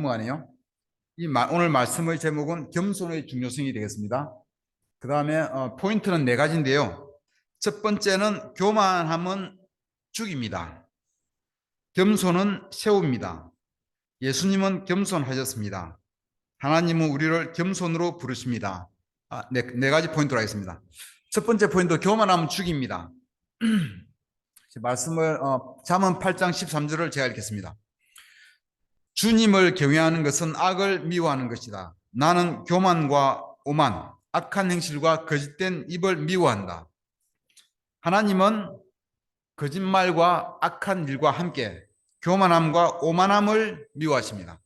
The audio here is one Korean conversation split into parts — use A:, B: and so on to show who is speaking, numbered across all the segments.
A: 넘어가네요. 오늘 말씀의 제목은 겸손의 중요성이 되겠습니다. 그 다음에 포인트는 네 가지인데요. 첫 번째는 교만함은 죽입니다. 겸손은 세웁니다. 예수님은 겸손하셨습니다. 하나님은 우리를 겸손으로 부르십니다. 네 가지 포인트로 하겠습니다. 첫 번째 포인트, 교만함은 죽입니다. 말씀을 잠언 8장 13절을 제가 읽겠습니다. 주님을 경외하는 것은 악을 미워하는 것이다. 나는 교만과 오만, 악한 행실과 거짓된 입을 미워한다. 하나님은 거짓말과 악한 일과 함께 교만함과 오만함을 미워하십니다.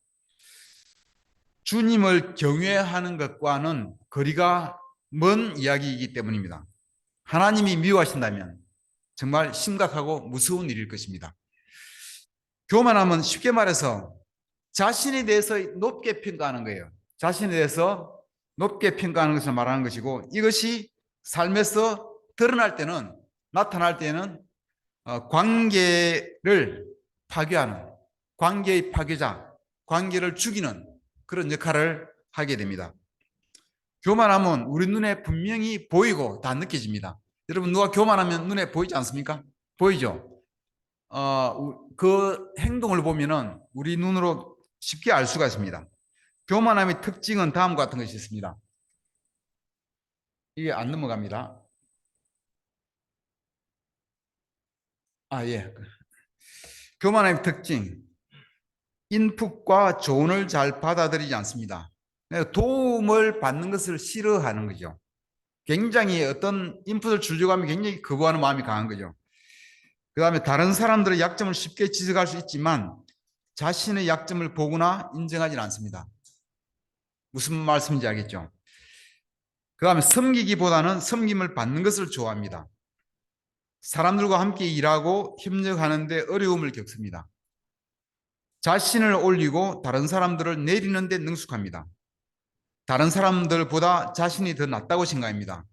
A: 주님을 경외하는 것과는 거리가 먼 이야기이기 때문입니다. 하나님이 미워하신다면 정말 심각하고 무서운 일일 것입니다. 교만함은 쉽게 말해서 자신에 대해서 높게 평가하는 거예요. 자신에 대해서 높게 평가하는 것을 말하는 것이고, 이것이 삶에서 드러날 때는, 나타날 때는 관계를 파괴하는, 관계의 파괴자, 관계를 죽이는 그런 역할을 하게 됩니다. 교만함은 우리 눈에 분명히 보이고 다 느껴집니다. 여러분, 누가 교만하면 눈에 보이지 않습니까? 보이죠? 그 행동을 보면은 우리 눈으로 쉽게 알 수가 있습니다. 교만함의 특징은 다음과 같은 것이 있습니다. 이게 안 넘어갑니다. 예. 교만함의 특징. 인풋과 조언을 잘 받아들이지 않습니다. 도움을 받는 것을 싫어하는 거죠. 굉장히 어떤 인풋을 주려고 하면 굉장히 거부하는 마음이 강한 거죠. 그 다음에 다른 사람들의 약점을 쉽게 지적할 수 있지만 자신의 약점을 보거나 인정하지는 않습니다. 무슨 말씀인지 알겠죠? 그 다음에 섬기기보다는 섬김을 받는 것을 좋아합니다. 사람들과 함께 일하고 협력하는데 어려움을 겪습니다. 자신을 올리고 다른 사람들을 내리는 데 능숙합니다. 다른 사람들보다 자신이 더 낫다고 생각합니다.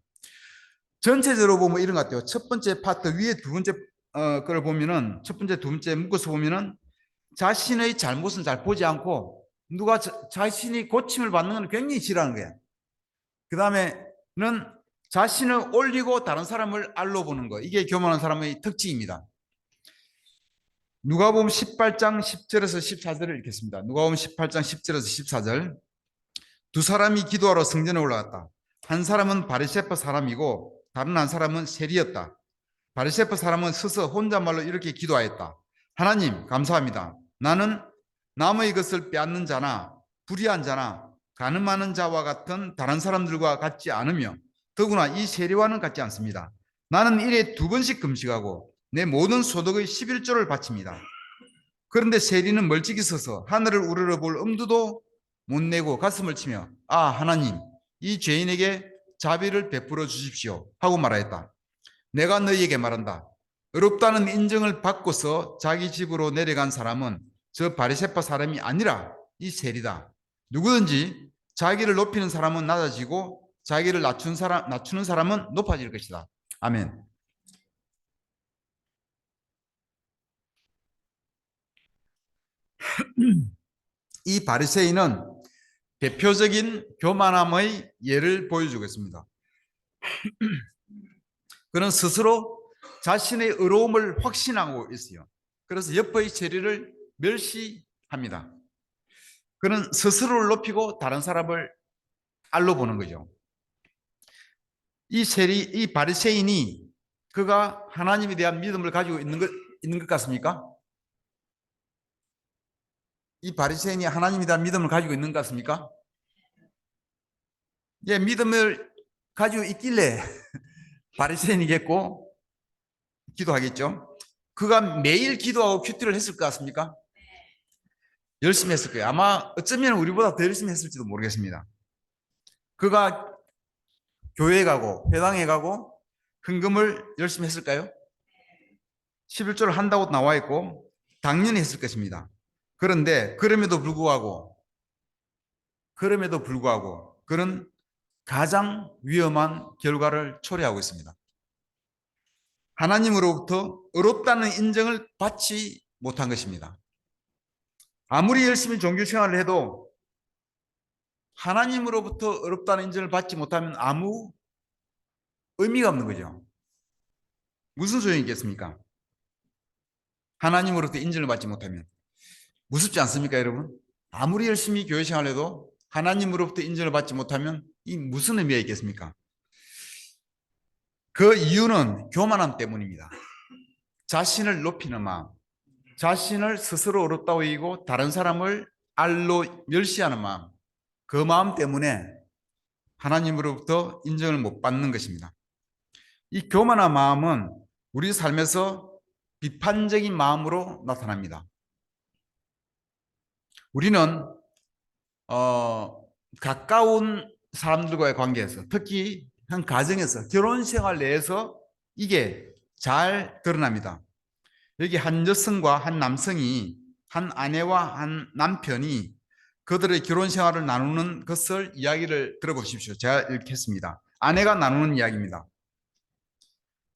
A: 전체적으로 보면 이런 것 같아요. 첫 번째 파트 위에 두 번째 걸 보면은, 첫 번째 두 번째 묶어서 보면은 자신의 잘못은 잘 보지 않고 누가 자신이 고침을 받는 건 굉장히 싫어하는 거예요. 그 다음에는 자신을 올리고 다른 사람을 알로 보는 거. 이게 교만한 사람의 특징입니다. 누가복음 18장 10절에서 14절을 읽겠습니다. 누가복음 18장 10절에서 14절. 두 사람이 기도하러 성전에 올라갔다. 한 사람은 바리새파 사람이고 다른 한 사람은 세리였다. 바리새파 사람은 서서 혼잣말로 이렇게 기도하였다. 하나님, 감사합니다. 나는 남의 것을 빼앗는 자나 불의한 자나 가늠하는 자와 같은 다른 사람들과 같지 않으며 더구나 이 세리와는 같지 않습니다. 나는 일에 2번씩 금식하고 내 모든 소득의 11조를 바칩니다. 그런데 세리는 멀찍이 서서 하늘을 우러러볼 엄두도 못 내고 가슴을 치며 하나님, 이 죄인에게 자비를 베풀어 주십시오 하고 말하였다. 내가 너희에게 말한다. 의롭다는 인정을 받고서 자기 집으로 내려간 사람은 저 바리새파 사람이 아니라 이 세리다. 누구든지 자기를 높이는 사람은 낮아지고 자기를 낮추는 사람은 높아질 것이다. 아멘. 이 바리새인은 대표적인 교만함의 예를 보여주겠습니다. 그는 스스로 자신의 의로움을 확신하고 있어요. 그래서 옆의 세리를 멸시합니다. 그는 스스로를 높이고 다른 사람을 알로 보는 거죠. 이 바리새인이 그가 하나님에 대한 믿음을 가지고 있는 것 같습니까? 이 바리새인이 하나님에 대한 믿음을 가지고 있는 것 같습니까? 예, 믿음을 가지고 있길래 바리새인이겠고 기도하겠죠. 그가 매일 기도하고 큐티를 했을 것 같습니까? 열심히 했을 거예요. 아마 어쩌면 우리보다 더 열심히 했을지도 모르겠습니다. 그가 교회에 가고 회당에 가고 헌금을 열심히 했을까요? 11조를 한다고 나와 있고 당연히 했을 것입니다. 그런데 그럼에도 불구하고 그는 가장 위험한 결과를 초래하고 있습니다. 하나님으로부터 의롭다는 인정을 받지 못한 것입니다. 아무리 열심히 종교 생활을 해도 하나님으로부터 어렵다는 인정을 받지 못하면 아무 의미가 없는 거죠. 무슨 소용이 있겠습니까? 하나님으로부터 인정을 받지 못하면. 무섭지 않습니까, 여러분? 아무리 열심히 교회 생활해도 하나님으로부터 인정을 받지 못하면 이 무슨 의미가 있겠습니까? 그 이유는 교만함 때문입니다. 자신을 높이는 마음, 자신을 스스로 어렵다고 여기고 다른 사람을 알로 멸시하는 마음, 그 마음 때문에 하나님으로부터 인정을 못 받는 것입니다. 이 교만한 마음은 우리 삶에서 비판적인 마음으로 나타납니다. 우리는 가까운 사람들과의 관계에서, 특히 한 가정에서, 결혼 생활 내에서 이게 잘 드러납니다. 여기 한 여성과 한 남성이, 한 아내와 한 남편이 그들의 결혼 생활을 나누는 것을 이야기를 들어보십시오. 제가 읽겠습니다. 아내가 나누는 이야기입니다.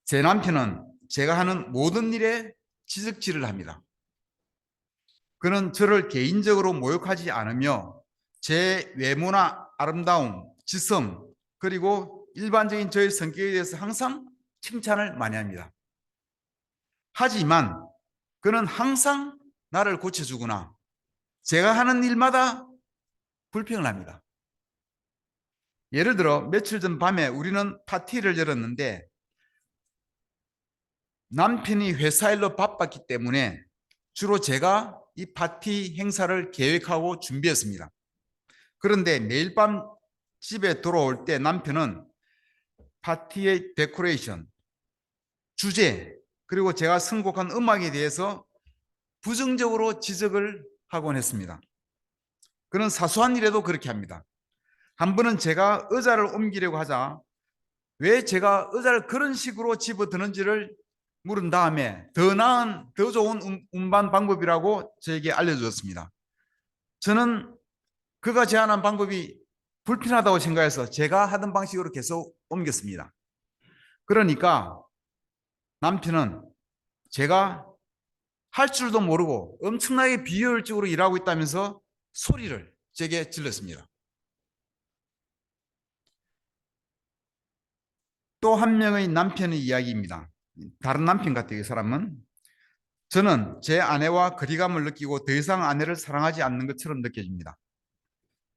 A: 제 남편은 제가 하는 모든 일에 지적질을 합니다. 그는 저를 개인적으로 모욕하지 않으며 제 외모나 아름다움, 지성, 그리고 일반적인 저의 성격에 대해서 항상 칭찬을 많이 합니다. 하지만 그는 항상 나를 고쳐주거나 제가 하는 일마다 불평을 합니다. 예를 들어 며칠 전 밤에 우리는 파티를 열었는데 남편이 회사 일로 바빴기 때문에 주로 제가 이 파티 행사를 계획하고 준비했습니다. 그런데 매일 밤 집에 돌아올 때 남편은 파티의 데코레이션, 주제, 그리고 제가 선곡한 음악에 대해서 부정적으로 지적을 하곤 했습니다. 그런 사소한 일에도 그렇게 합니다. 한 번은 제가 의자를 옮기려고 하자 왜 제가 의자를 그런 식으로 집어드는지를 물은 다음에 더 나은, 더 좋은 운반 방법이라고 저에게 알려주었습니다. 저는 그가 제안한 방법이 불편하다고 생각해서 제가 하던 방식으로 계속 옮겼습니다. 그러니까 남편은 제가 할 줄도 모르고 엄청나게 비효율적으로 일하고 있다면서 소리를 제게 질렀습니다. 또 한 명의 남편의 이야기입니다. 다른 남편 같아요, 이 사람은. 저는 제 아내와 거리감을 느끼고 더 이상 아내를 사랑하지 않는 것처럼 느껴집니다.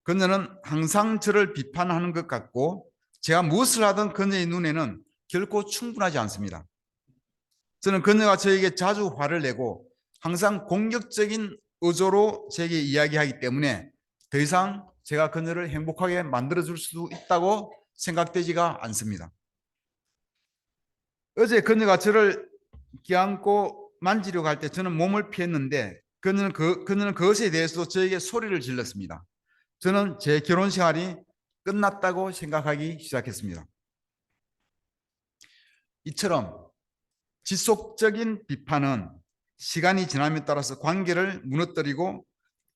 A: 그녀는 항상 저를 비판하는 것 같고 제가 무엇을 하든 그녀의 눈에는 결코 충분하지 않습니다. 저는 그녀가 저에게 자주 화를 내고 항상 공격적인 의도로 제게 이야기하기 때문에 더 이상 제가 그녀를 행복하게 만들어줄 수 있다고 생각되지가 않습니다. 어제 그녀가 저를 껴안고 만지려고 할 때 저는 몸을 피했는데 그녀는 그것에 대해서도 저에게 소리를 질렀습니다. 저는 제 결혼 생활이 끝났다고 생각하기 시작했습니다. 이처럼 지속적인 비판은 시간이 지남에 따라서 관계를 무너뜨리고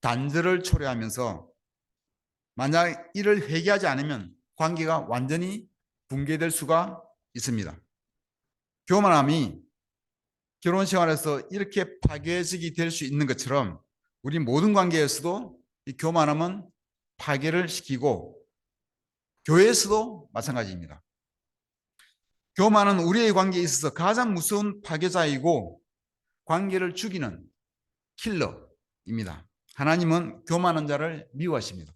A: 단절을 초래하면서 만약 이를 회개하지 않으면 관계가 완전히 붕괴될 수가 있습니다. 교만함이 결혼 생활에서 이렇게 파괴적이 될 수 있는 것처럼 우리 모든 관계에서도 이 교만함은 파괴를 시키고 교회에서도 마찬가지입니다. 교만은 우리의 관계에 있어서 가장 무서운 파괴자이고 관계를 죽이는 킬러입니다. 하나님은 교만한 자를 미워하십니다.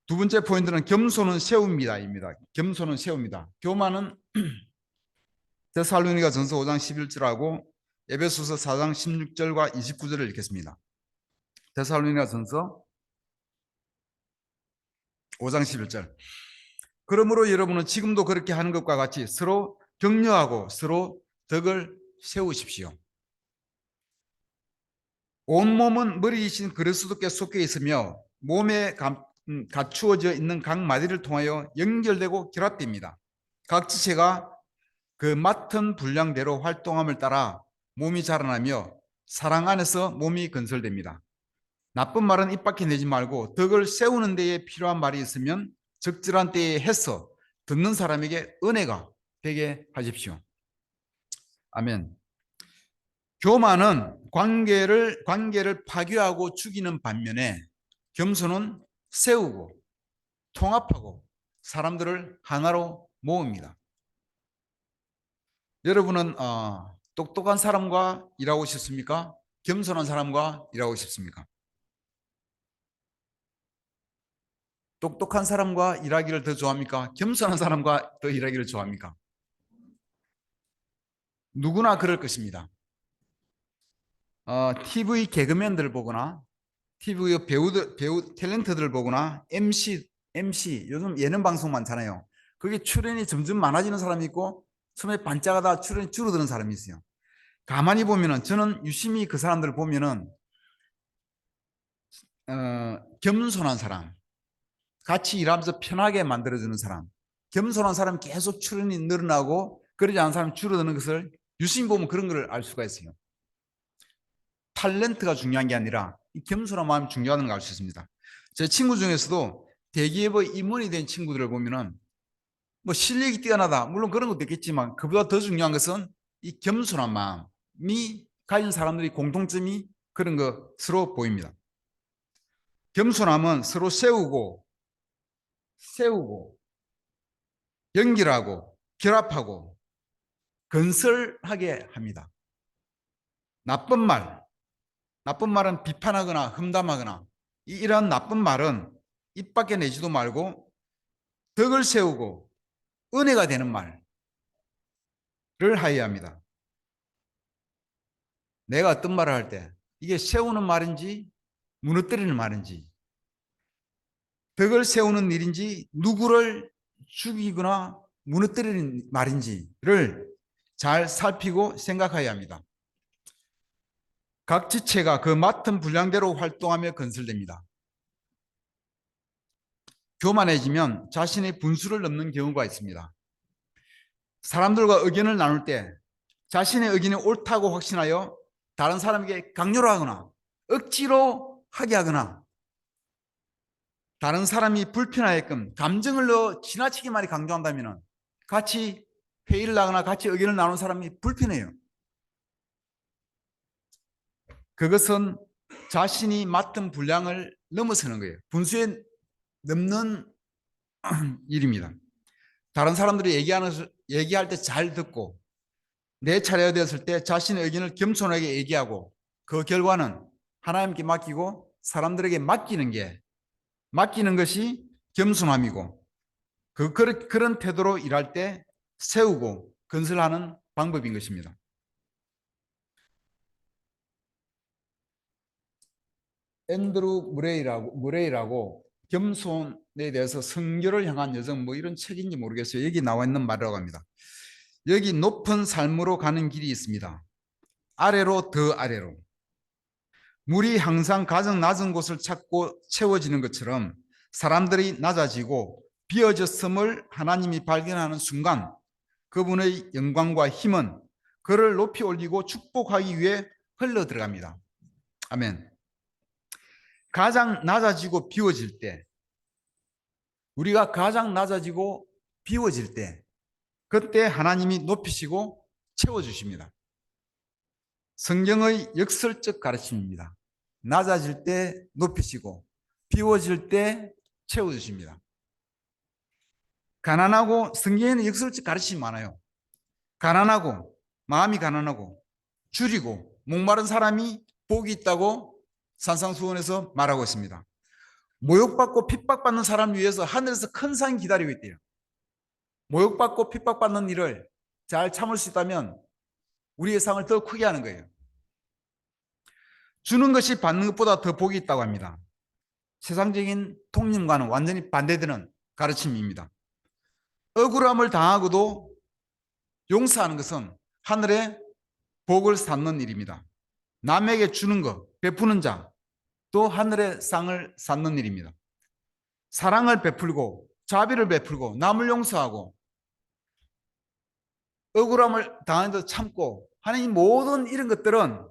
A: 두 번째 포인트는 겸손은 세웁니다입니다. 겸손은 세웁니다. 교만은 데살로니가 전서 5장 11절하고 에베소서 4장 16절과 29절을 읽겠습니다. 데살로니가 전서 5장 11절. 그러므로 여러분은 지금도 그렇게 하는 것과 같이 서로 격려하고 서로 덕을 세우십시오. 온몸은 머리이신 그리스도께 속해 있으며 몸에 갖추어져 있는 각 마디를 통하여 연결되고 결합됩니다. 각 지체가 그 맡은 분량대로 활동함을 따라 몸이 자라나며 사랑 안에서 몸이 건설됩니다. 나쁜 말은 입 밖에 내지 말고 덕을 세우는 데에 필요한 말이 있으면 적절한 때에 해서 듣는 사람에게 은혜가 되게 하십시오. 아멘. 교만은 관계를 파괴하고 죽이는 반면에 겸손은 세우고 통합하고 사람들을 하나로 모읍니다. 여러분은 똑똑한 사람과 일하고 싶습니까? 겸손한 사람과 일하고 싶습니까? 똑똑한 사람과 일하기를 더 좋아합니까? 겸손한 사람과 더 일하기를 좋아합니까? 누구나 그럴 것입니다. TV 개그맨들 보거나 TV 배우 탤런트들 보거나 MC 요즘 예능 방송 많잖아요. 그게 출연이 점점 많아지는 사람이 있고 처음에 반짝하다 출연이 줄어드는 사람이 있어요. 가만히 보면은 저는 유심히 그 사람들을 보면은 겸손한 사람, 같이 일하면서 편하게 만들어주는 사람, 겸손한 사람 계속 출연이 늘어나고 그러지 않은 사람이 줄어드는 것을 유심히 보면 그런 걸 알 수가 있어요. 탤런트가 중요한 게 아니라 이 겸손한 마음이 중요하다는 걸 알 수 있습니다. 제 친구 중에서도 대기업의 임원이 된 친구들을 보면은 뭐 실력이 뛰어나다 물론 그런 것도 있겠지만 그보다 더 중요한 것은 이 겸손한 마음이 가진 사람들이 공통점이 그런 것으로 보입니다. 겸손함은 서로 세우고 연결하고 결합하고 건설하게 합니다. 나쁜 말은 비판하거나 험담하거나 이런 나쁜 말은 입 밖에 내지도 말고 덕을 세우고 은혜가 되는 말을 하여야 합니다. 내가 어떤 말을 할 때 이게 세우는 말인지 무너뜨리는 말인지 덕을 세우는 일인지 누구를 죽이거나 무너뜨리는 말인지를 잘 살피고 생각해야 합니다. 각 지체가 그 맡은 분량대로 활동하며 건설됩니다. 교만해지면 자신의 분수를 넘는 경우가 있습니다. 사람들과 의견을 나눌 때 자신의 의견이 옳다고 확신하여 다른 사람에게 강요를 하거나 억지로 하게 하거나 다른 사람이 불편하게끔 감정을 넣어 지나치게 많이 강조한다면 같이 회의를 하거나 같이 의견을 나누는 사람이 불편해요. 그것은 자신이 맡은 분량을 넘어서는 거예요. 분수에 넘는 일입니다. 다른 사람들이 얘기할 때 잘 듣고 내 차례가 되었을 때 자신의 의견을 겸손하게 얘기하고 그 결과는 하나님께 맡기고 사람들에게 맡기는 것이 겸손함이고 그런 태도로 일할 때 세우고 건설하는 방법인 것입니다. 앤드루 무레이라고 겸손에 대해서 성결을 향한 여정 뭐 이런 책인지 모르겠어요. 여기 나와 있는 말이라고 합니다. 여기 높은 삶으로 가는 길이 있습니다. 아래로 더 아래로. 물이 항상 가장 낮은 곳을 찾고 채워지는 것처럼 사람들이 낮아지고 비어졌음을 하나님이 발견하는 순간 그분의 영광과 힘은 그를 높이 올리고 축복하기 위해 흘러 들어갑니다. 아멘. 가장 낮아지고 비워질 때 우리가 가장 낮아지고 비워질 때 그때 하나님이 높이시고 채워주십니다. 성경의 역설적 가르침입니다. 낮아질 때 높이시고 비워질 때 채워주십니다. 가난하고 성경에는 역설적 가르침이 많아요. 가난하고 마음이 가난하고 줄이고 목마른 사람이 복이 있다고 산상수훈에서 말하고 있습니다. 모욕받고 핍박받는 사람을 위해서 하늘에서 큰 상이 기다리고 있대요. 모욕받고 핍박받는 일을 잘 참을 수 있다면 우리의 상을 더 크게 하는 거예요. 주는 것이 받는 것보다 더 복이 있다고 합니다. 세상적인 통념과는 완전히 반대되는 가르침입니다. 억울함을 당하고도 용서하는 것은 하늘의 복을 쌓는 일입니다. 남에게 주는 것, 베푸는 자, 또 하늘의 상을 쌓는 일입니다. 사랑을 베풀고 자비를 베풀고 남을 용서하고 억울함을 당하는데도 참고 하는 이 모든 이런 것들은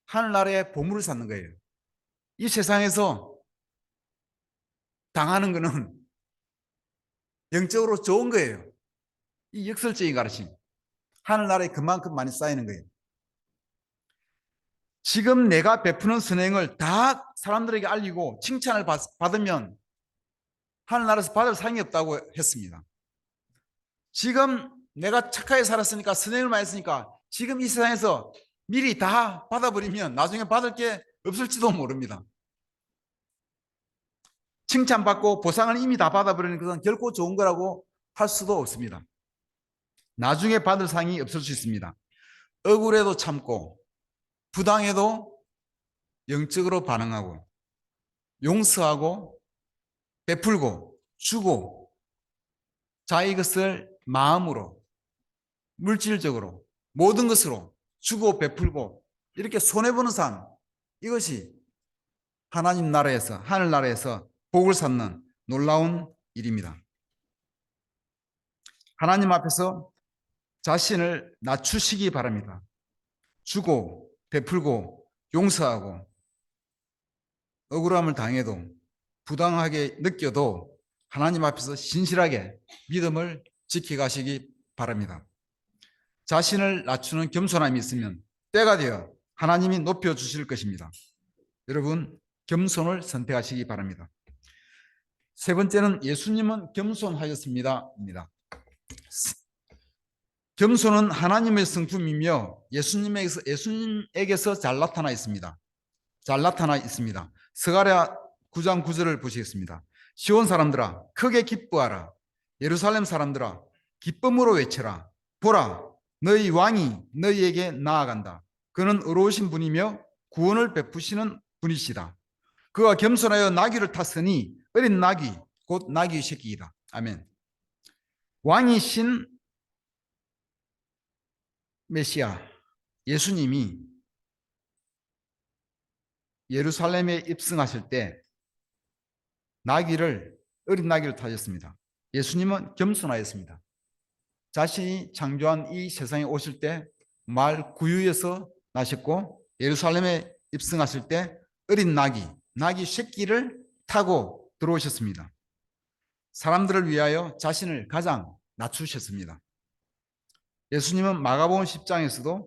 A: 하늘나라의 보물을 쌓는 거예요. 이 세상에서 당하는 것은 영적으로 좋은 거예요. 이 역설적인 가르침. 하늘나라에 그만큼 많이 쌓이는 거예요. 지금 내가 베푸는 선행을 다 사람들에게 알리고 칭찬을 받으면 하늘나라에서 받을 상이 없다고 했습니다. 지금 내가 착하게 살았으니까 선행을 많이 했으니까 지금 이 세상에서 미리 다 받아버리면 나중에 받을 게 없을지도 모릅니다. 칭찬받고 보상을 이미 다 받아버리는 것은 결코 좋은 거라고 할 수도 없습니다. 나중에 받을 상이 없을 수 있습니다. 억울해도 참고 부당해도 영적으로 반응하고 용서하고 베풀고 주고 자기 것을 마음으로 물질적으로 모든 것으로 주고 베풀고 이렇게 손해보는 삶, 이것이 하나님 나라에서 하늘나라에서 복을 쌓는 놀라운 일입니다. 하나님 앞에서 자신을 낮추시기 바랍니다. 주고 베풀고 용서하고 억울함을 당해도 부당하게 느껴도 하나님 앞에서 신실하게 믿음을 지켜가시기 바랍니다. 자신을 낮추는 겸손함이 있으면 때가 되어 하나님이 높여주실 것입니다. 여러분, 겸손을 선택하시기 바랍니다. 세 번째는 예수님은 겸손하셨습니다. 겸손은 하나님의 성품이며 예수님에게서 잘 나타나 있습니다. 잘 나타나 있습니다. 스가랴 9장 9절을 보시겠습니다. 시온 사람들아 크게 기뻐하라. 예루살렘 사람들아 기쁨으로 외쳐라. 보라 너희 왕이 너희에게 나아간다. 그는 의로우신 분이며 구원을 베푸시는 분이시다. 그가 겸손하여 나귀를 탔으니 어린 나귀 곧 나귀의 새끼이다. 아멘. 왕이신 메시아 예수님이 예루살렘에 입성하실 때 어린 나귀를 타셨습니다. 예수님은 겸손하였습니다. 자신이 창조한 이 세상에 오실 때 말 구유에서 나셨고 예루살렘에 입성하실 때 어린 나귀 새끼를 타고 들어오셨습니다. 사람들을 위하여 자신을 가장 낮추셨습니다. 예수님은 마가복음 10장에서도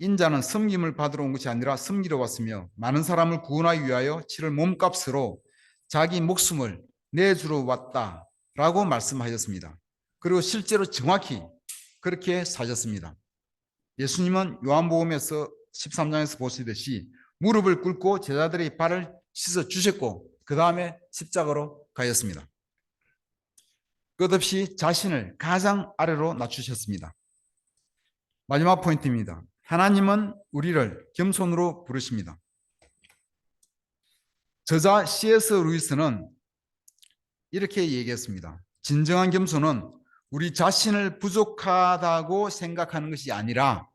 A: 인자는 섬김을 받으러 온 것이 아니라 섬기러 왔으며 많은 사람을 구원하기 위하여 치를 몸값으로 자기 목숨을 내주러 왔다라고 말씀하셨습니다. 그리고 실제로 정확히 그렇게 사셨습니다. 예수님은 요한복음에서 13장에서 보시듯이 무릎을 꿇고 제자들의 발을 씻어 주셨고 그 다음에 십자가로 가셨습니다. 끝없이 자신을 가장 아래로 낮추셨습니다. 마지막 포인트입니다. 하나님은 우리를 겸손으로 부르십니다. 저자 C.S. 루이스는 이렇게 얘기했습니다. 진정한 겸손은 우리 자신을 부족하다고 생각하는 것이 아니라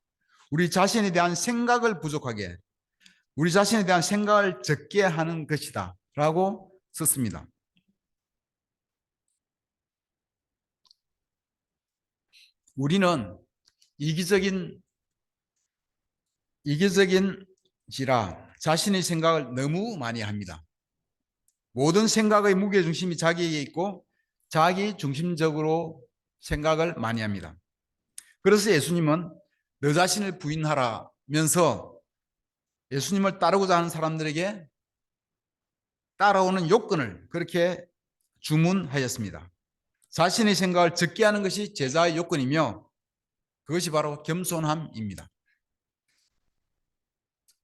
A: 우리 자신에 대한 생각을 부족하게, 우리 자신에 대한 생각을 적게 하는 것이다 라고 썼습니다. 우리는 이기적인지라 자신의 생각을 너무 많이 합니다. 모든 생각의 무게중심이 자기에게 있고 자기 중심적으로 생각을 많이 합니다. 그래서 예수님은 너 자신을 부인하라면서 예수님을 따르고자 하는 사람들에게 따라오는 요건을 그렇게 주문하였습니다. 자신의 생각을 적게 하는 것이 제자의 요건이며 그것이 바로 겸손함입니다.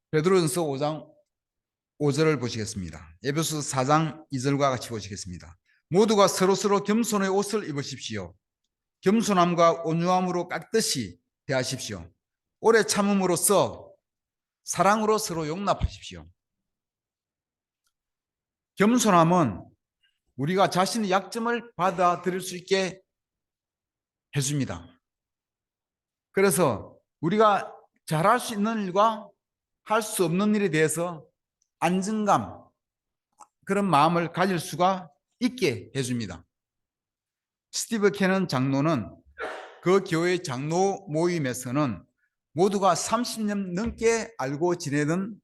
A: 베드로전서 5장 5절을 보시겠습니다. 에베소 4장 2절과 같이 보시겠습니다. 모두가 서로서로 겸손의 옷을 입으십시오. 겸손함과 온유함으로 깍듯이 대하십시오. 오래 참음으로써 사랑으로 서로 용납하십시오. 겸손함은 우리가 자신의 약점을 받아들일 수 있게 해줍니다. 그래서 우리가 잘할 수 있는 일과 할 수 없는 일에 대해서 안정감, 그런 마음을 가질 수가 있게 해줍니다. 스티브 캐넌 장로는 그 교회 장로 모임에서는 모두가 30년 넘게 알고 지내던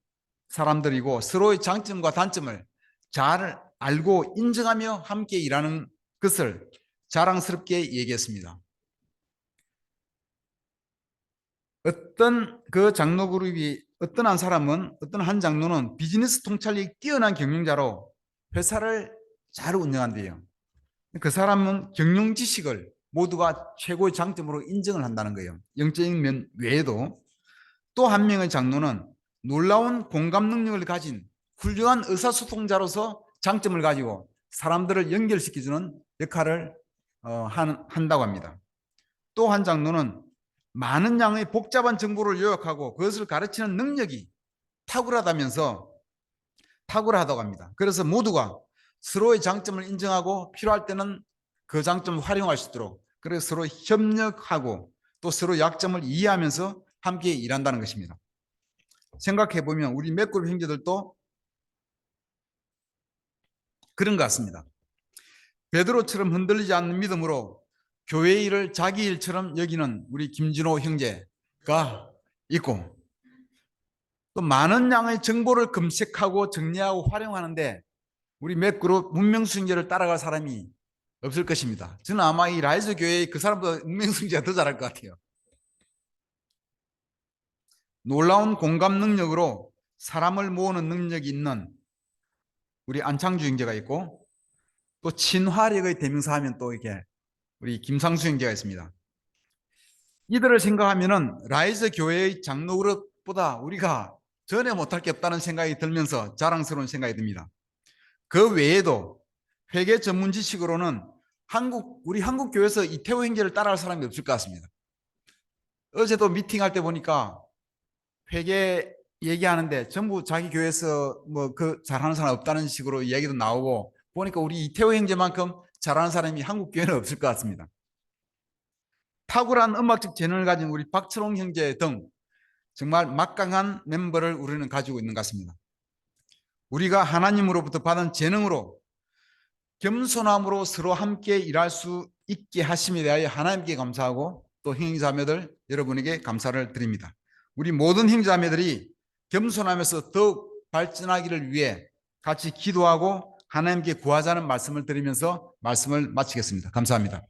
A: 사람들이고 서로의 장점과 단점을 잘 알고 인정하며 함께 일하는 것을 자랑스럽게 얘기했습니다. 어떤 그 장로 그룹이 어떤 한 사람은, 어떤 한 장로는 비즈니스 통찰력이 뛰어난 경영자로 회사를 잘 운영한대요. 그 사람은 경영 지식을 모두가 최고의 장점으로 인정을 한다는 거예요. 영적인 면 외에도. 또 한 명의 장로는 놀라운 공감 능력을 가진 훌륭한 의사소통자로서 장점을 가지고 사람들을 연결시켜주는 역할을 한다고 합니다. 또 한 장로는 많은 양의 복잡한 정보를 요약하고 그것을 가르치는 능력이 탁월하다고 합니다. 그래서 모두가 서로의 장점을 인정하고 필요할 때는 그 장점을 활용할 수 있도록, 그래서 서로 협력하고 또 서로 약점을 이해하면서 함께 일한다는 것입니다. 생각해 보면 우리 맥그룹 형제들도 그런 것 같습니다. 베드로처럼 흔들리지 않는 믿음으로 교회 일을 자기 일처럼 여기는 우리 김진호 형제가 있고, 또 많은 양의 정보를 검색하고 정리하고 활용하는데 우리 맥그룹 문명수행자를 따라갈 사람이 없을 것입니다. 저는 아마 이 라이즈 교회의 그 사람보다 문명수행자가 더 잘할 것 같아요. 놀라운 공감 능력으로 사람을 모으는 능력이 있는 우리 안창주 형제가 있고, 또 친화력의 대명사 하면 또 이렇게 우리 김상수 형제가 있습니다. 이들을 생각하면은 라이즈 교회의 장로 그룹보다 우리가 전혀 못할 게 없다는 생각이 들면서 자랑스러운 생각이 듭니다. 그 외에도 회계 전문 지식으로는 우리 한국 교회에서 이태호 형제를 따라할 사람이 없을 것 같습니다. 어제도 미팅할 때 보니까 회계 얘기하는데 전부 자기 교회에서 뭐 그 잘하는 사람 없다는 식으로 이야기도 나오고, 보니까 우리 이태호 형제만큼 잘하는 사람이 한국 교회는 없을 것 같습니다. 탁월한 음악적 재능을 가진 우리 박철홍 형제 등 정말 막강한 멤버를 우리는 가지고 있는 것 같습니다. 우리가 하나님으로부터 받은 재능으로 겸손함으로 서로 함께 일할 수 있게 하심에 대하여 하나님께 감사하고, 또 형제자매들 여러분에게 감사를 드립니다. 우리 모든 형제자매들이 겸손하면서 더욱 발전하기를 위해 같이 기도하고 하나님께 구하자는 말씀을 드리면서 말씀을 마치겠습니다. 감사합니다.